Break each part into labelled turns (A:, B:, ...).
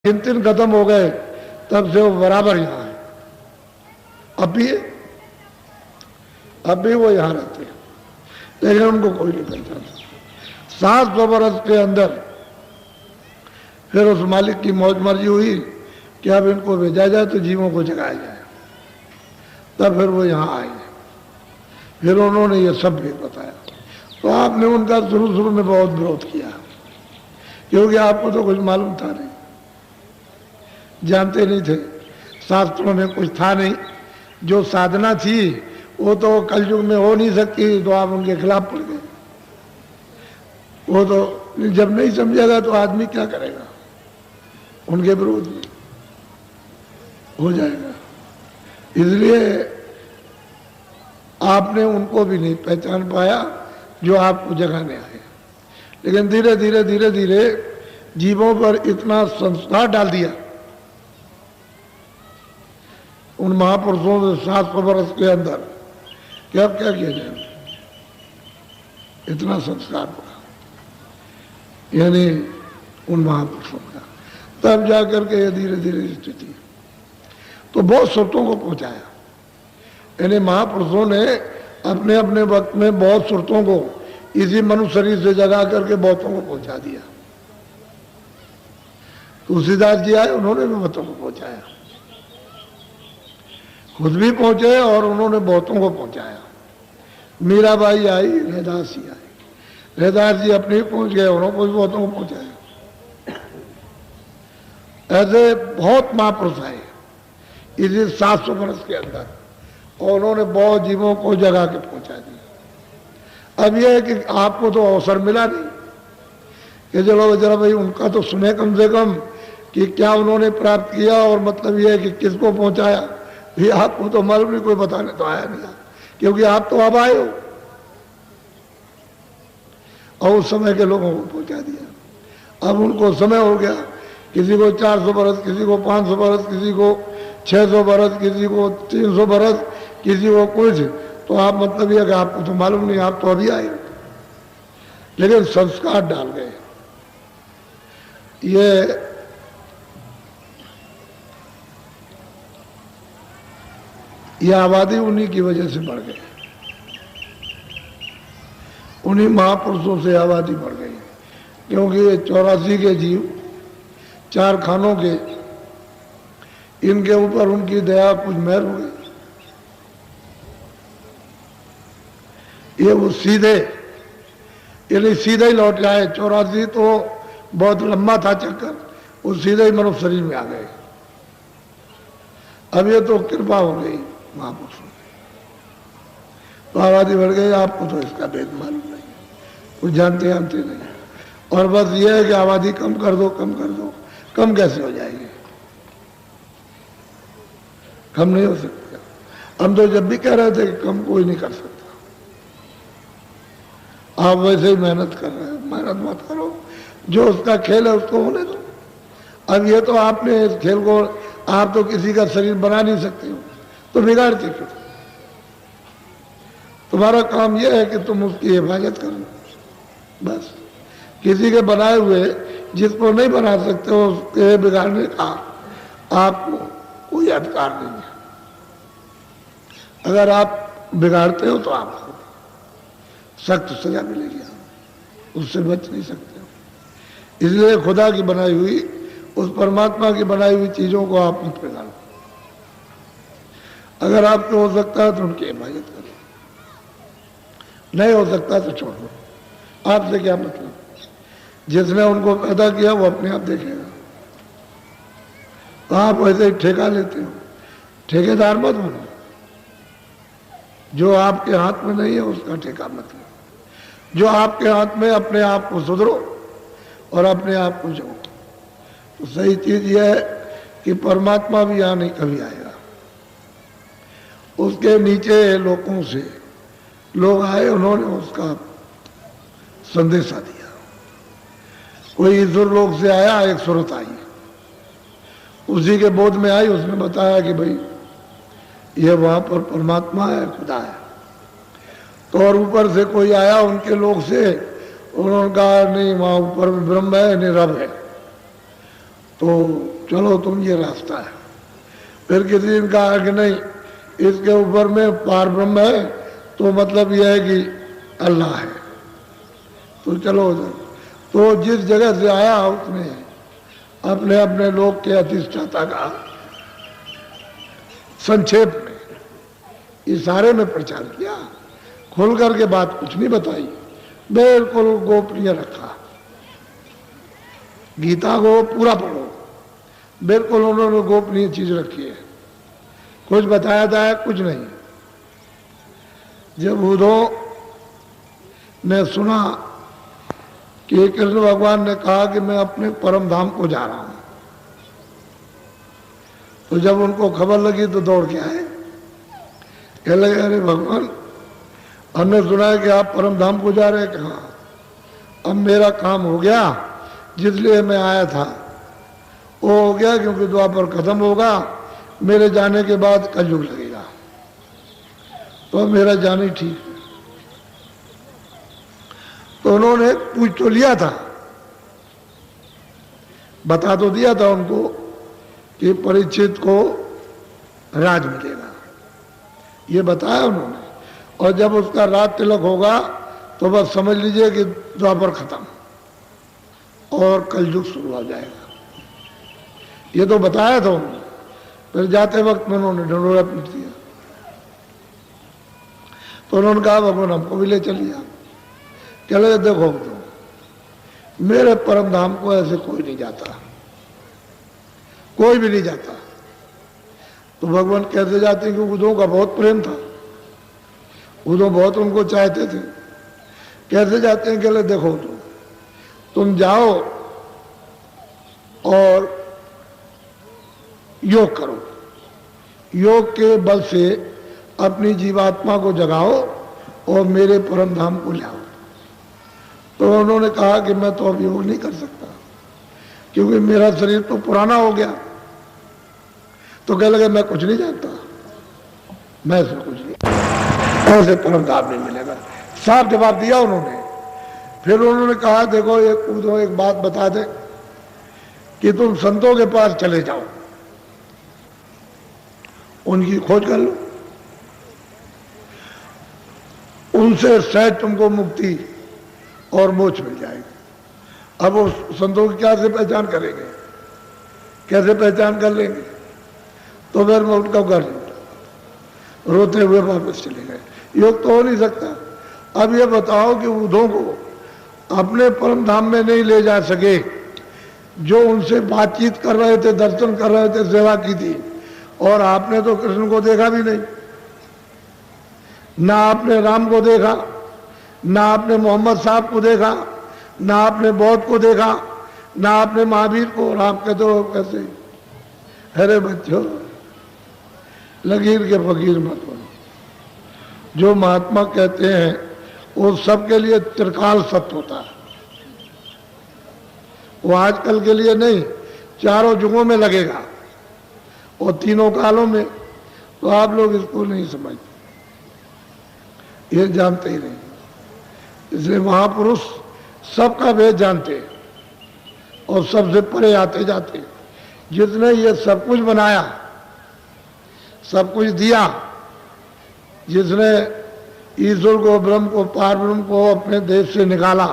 A: 3 खत्म हो गए तब से वो बराबर यहाँ है। अब भी वो यहाँ रहते हैं, लेकिन उनको कोई नहीं पहचानता। 700 बरस के अंदर फिर उस मालिक की मौज मर्जी हुई कि अब इनको भेजा जाए तो जीवों को जगाया जाए। तब फिर वो यहाँ आए, फिर उन्होंने ये सब भी बताया। तो आपने उनका शुरू में बहुत विरोध किया, क्योंकि आपको तो कुछ मालूम था नहीं, जानते नहीं थे, शास्त्रों में कुछ था नहीं। जो साधना थी वो तो कलयुग में हो नहीं सकती, तो आप उनके खिलाफ पड़ गए। वो तो जब नहीं समझेगा तो आदमी क्या करेगा, उनके विरोध में हो जाएगा। इसलिए आपने उनको भी नहीं पहचान पाया जो आपको जगाने आए। लेकिन धीरे धीरे जीवों पर इतना संस्कार डाल दिया उन महापुरुषों ने 700 वर्ष के अंदर कि अब क्या किया जाए, इतना संस्कार हुआ यानी उन महापुरुषों का। तब जाकर के ये धीरे धीरे स्थिति तो बहुत सुरतों को पहुंचाया। यानी महापुरुषों ने अपने अपने वक्त में बहुत सुरतों को इसी मनुष्य शरीर से जगा करके बहुतों को पहुंचा दिया। तुलसीदास जी आए, उन्होंने भी बहुतों को पहुंचाया, खुद भी पहुंचे और उन्होंने बहुतों को पहुंचाया। मीराबाई आई, रैदास जी आए, रैदास जी अपने ही पहुंच गए, उन्होंने भी बहुतों को पहुंचाया। ऐसे बहुत महापुरुष आए इसी 700 वर्ष के अंदर और उन्होंने बहुत जीवों को जगा के पहुंचा दिया। अब यह है कि आपको तो अवसर मिला नहीं कि चलो जरा भाई उनका तो सुने कम से कम कि क्या उन्होंने प्राप्त किया, और मतलब यह है कि किसको पहुंचाया, ये आपको तो मालूम नहीं, कोई बताने तो आया नहीं, क्योंकि आप तो अब आए हो और उस समय के लोगों को पहुंचा दिया। अब उनको समय हो गया, किसी को 400 बरस, किसी को 500 बरस, किसी को 600 बरस, किसी को 300 बरस, किसी को कुछ। तो आप मतलब यह कि आपको तो मालूम नहीं, आप तो अभी आए, लेकिन संस्कार डाल गए। ये आबादी उन्हीं की वजह से बढ़ गई, उन्हीं महापुरुषों से आबादी बढ़ गई, क्योंकि ये 84 के जीव 4 खानों के, इनके ऊपर उनकी दया कुछ मेहर हो गई। ये वो सीधे यानी सीधे ही लौट आए। 84 तो बहुत लंबा था चक्कर, वो सीधे ही मनुष्य शरीर में आ गए। अब ये तो कृपा हो गई महापुरुषों, तो आबादी बढ़ गई। आपको तो इसका भेद मालूम नहीं, कुछ जानते नहीं, और बस ये है कि आबादी कम कर दो, कम कर दो। कम कैसे हो जाएगी, कम नहीं हो सकता। हम तो जब भी कह रहे थे कि कम कोई नहीं कर सकता। आप वैसे ही मेहनत कर रहे हो, मेहनत मत करो, जो उसका खेल है उसको होने दो। अब ये तो आपने इस खेल को, आप तो किसी का शरीर बना नहीं सकते हो, तो बिगाड़ते क्यों? तुम्हारा काम यह है कि तुम उसकी हिफाजत करो बस। किसी के बनाए हुए जिसको नहीं बना सकते हो उसके बिगाड़ने का आपको कोई अधिकार नहीं है। अगर आप बिगाड़ते हो तो आपको सख्त सजा मिलेगी, उससे बच नहीं सकते हो। इसलिए खुदा की बनाई हुई, उस परमात्मा की बनाई हुई चीजों को आप मत बिगाड़ो। अगर आपको हो सकता है तो उनकी हिफाजत करो, नहीं हो सकता तो छोड़ दो। आपसे क्या मतलब, जिसने उनको पैदा किया वो अपने आप देखेगा। तो आप वैसे ही ठेका लेते हो, ठेकेदार मत बनो। जो आपके हाथ में नहीं है उसका ठेका मत लो। जो आपके हाथ में, अपने आप को सुधरो और अपने आप को जाओ। तो सही चीज यह है कि परमात्मा भी यहां नहीं कभी आएगा। उसके नीचे लोगों से लोग आए, उन्होंने उसका संदेशा दिया। कोई ईश्वर लोक से आया, एक सुरत आई, उसी के बोध में आई, उसने बताया कि भाई ये वहां पर परमात्मा है, खुदा है। तो और ऊपर से कोई आया उनके लोग से, उन्होंने कहा नहीं, वहां ऊपर ब्रह्म है, नहीं रब है। तो चलो तुम ये रास्ता है। फिर किसी ने कहा कि नहीं, इसके ऊपर में पार ब्रह्म है, तो मतलब यह है कि अल्लाह है, तो चलो उधर। तो जिस जगह से आया उसने अपने अपने लोक के अधिष्ठाता का संक्षेप में इशारे में प्रचार किया, खुल करके बात कुछ नहीं बताई, बिल्कुल गोपनीय रखा। गीता को पूरा पढ़ो, बिल्कुल उन्होंने गोपनीय चीज रखी है, कुछ बताया था कुछ नहीं। जब उद्धव ने सुना कि कृष्ण भगवान ने कहा कि मैं अपने परम धाम को जा रहा हूं, तो जब उनको खबर लगी तो दौड़ के आए, कह लगे अरे भगवान, हमने सुना है कि आप परम धाम को जा रहे हैं। कहा अब मेरा काम हो गया, जिसलिए मैं आया था वो हो गया, क्योंकि द्वापर खत्म होगा, मेरे जाने के बाद कलयुग लगेगा, तो मेरा जाना ठीक है। तो उन्होंने पूछ तो लिया था, बता तो दिया था उनको कि परीक्षित को राज मिलेगा, ये बताया उन्होंने। और जब उसका राज तिलक होगा तो बस समझ लीजिए कि द्वापर खत्म और कलयुग शुरू हो जाएगा, ये तो बताया था उन्होंने। फिर जाते वक्त में उन्होंने ढंढोरा पीट दिया, तो उन्होंने कहा भगवान हमको भी ले चलिए। कह लगे देखो तो मेरे परम धाम को ऐसे कोई नहीं जाता, कोई भी नहीं जाता। तो भगवान कैसे जाते हैं, क्योंकि उद्धव का बहुत प्रेम था, उद्धव बहुत उनको चाहते थे। कैसे जाते हैं, कह लगे देखो तो तुम जाओ और योग करो, योग के बल से अपनी जीवात्मा को जगाओ और मेरे परम धाम को लाओ। तो उन्होंने कहा कि मैं तो अब योग नहीं कर सकता, क्योंकि मेरा शरीर तो पुराना हो गया। तो कह लगे मैं कुछ नहीं जानता, मैं इसमें कुछ नहीं, ऐसे परम धाम नहीं मिलेगा। साफ जवाब दिया उन्होंने। फिर उन्होंने कहा देखो एक बात बता दे कि तुम संतों के पास चले जाओ, उनकी खोज कर लो, उनसे शायद तुमको मुक्ति और मोक्ष मिल जाएगी। अब वो संतों की क्या से पहचान करेंगे, कैसे पहचान कर लेंगे? तो फिर मैं उनका घर रोते हुए वापस चले गए। योग तो हो नहीं सकता। अब ये बताओ कि उद्धव को अपने परम धाम में नहीं ले जा सके, जो उनसे बातचीत कर रहे थे, दर्शन कर रहे थे, सेवा की थी, और आपने तो कृष्ण को देखा भी नहीं, ना आपने राम को देखा, ना आपने मोहम्मद साहब को देखा, ना आपने बौद्ध को देखा, ना आपने महावीर को। और आप कहते हो कैसे? अरे बच्चों, लकीर के फकीर मत बनो। जो महात्मा कहते हैं वो सबके लिए त्रिकाल सत्य होता है, वो आजकल के लिए नहीं, चारों युगों में लगेगा और तीनों कालों में। तो आप लोग इसको नहीं समझते, ये जानते ही नहीं। इसलिए महापुरुष सबका भेद जानते और सबसे परे आते जाते। जिसने ये सब कुछ बनाया, सब कुछ दिया, जिसने ईश्वर को, ब्रह्म को, पार ब्रह्म को अपने देश से निकाला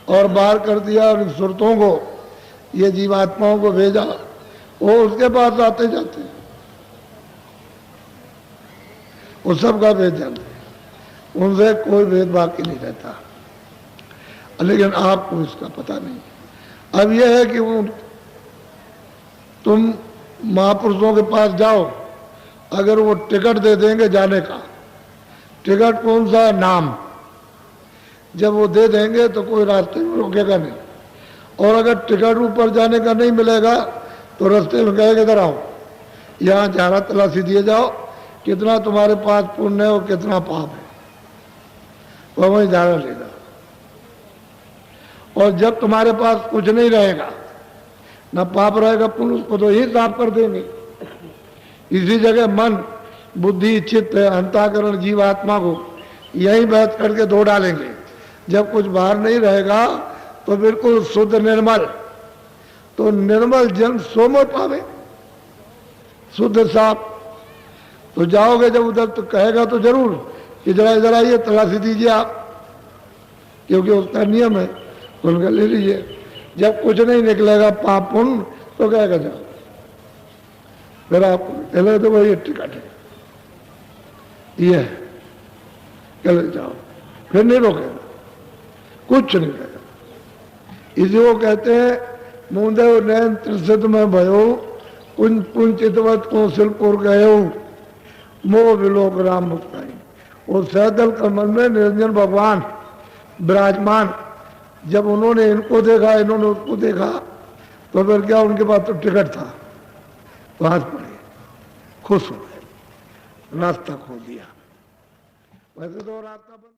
A: और बाहर कर दिया, और सुरतों को, ये जीवात्माओं को भेजा, वो उसके पास आते जाते, वो सबका भेद जानते, उनसे कोई भेद बाकी नहीं रहता। लेकिन आपको इसका पता नहीं। अब यह है कि तुम महापुरुषों के पास जाओ, अगर वो टिकट दे देंगे जाने का, टिकट कौन सा? नाम। जब वो दे देंगे तो कोई रास्ते में रोकेगा नहीं, और अगर टिकट ऊपर जाने का नहीं मिलेगा तो रास्ते में कहेगा इधर आओ, यहाँ जाना तलाशी दिए जाओ, कितना तुम्हारे पास पुण्य है और कितना पाप है, वह वही जाना लेगा। और जब तुम्हारे पास कुछ नहीं रहेगा, ना पाप रहेगा पुण्य, उसको तो ही साफ कर देंगे। इसी जगह मन, बुद्धि, चित्त, अंतःकरण, जीवात्मा को यही बैठ करके धो डालेंगे। जब कुछ बाहर नहीं रहेगा तो बिल्कुल शुद्ध निर्मल तो निर्मल जन सोमो पावे, शुद्ध साफ। तो जाओगे जब उधर तो कहेगा तो जरूर कि जरा इधर आइए, तलाशी दीजिए आप, क्योंकि उसका नियम है। उनका ले लीजिए। जब कुछ नहीं निकलेगा पाप पुण्य तो कहेगा जाओ, फिर आप चले तो वही टिकट है, ये है, चले जाओ, फिर नहीं रोकेगा, कुछ नहीं कहेगा। इसी को कहते हैं मुंदेव नैन त्रिशत में भयो, कुंज पुंचितवत कौशलपुर गयो, मोह विलोक राम मुक्ताई। और सैदल कमल में निरंजन भगवान विराजमान, जब उन्होंने इनको देखा, इन्होंने उसको देखा, तो फिर क्या उनके पास तो टिकट था, तो हाथ पड़े, खुश हो गए, रास्ता खोल दिया। वैसे तो रास्ता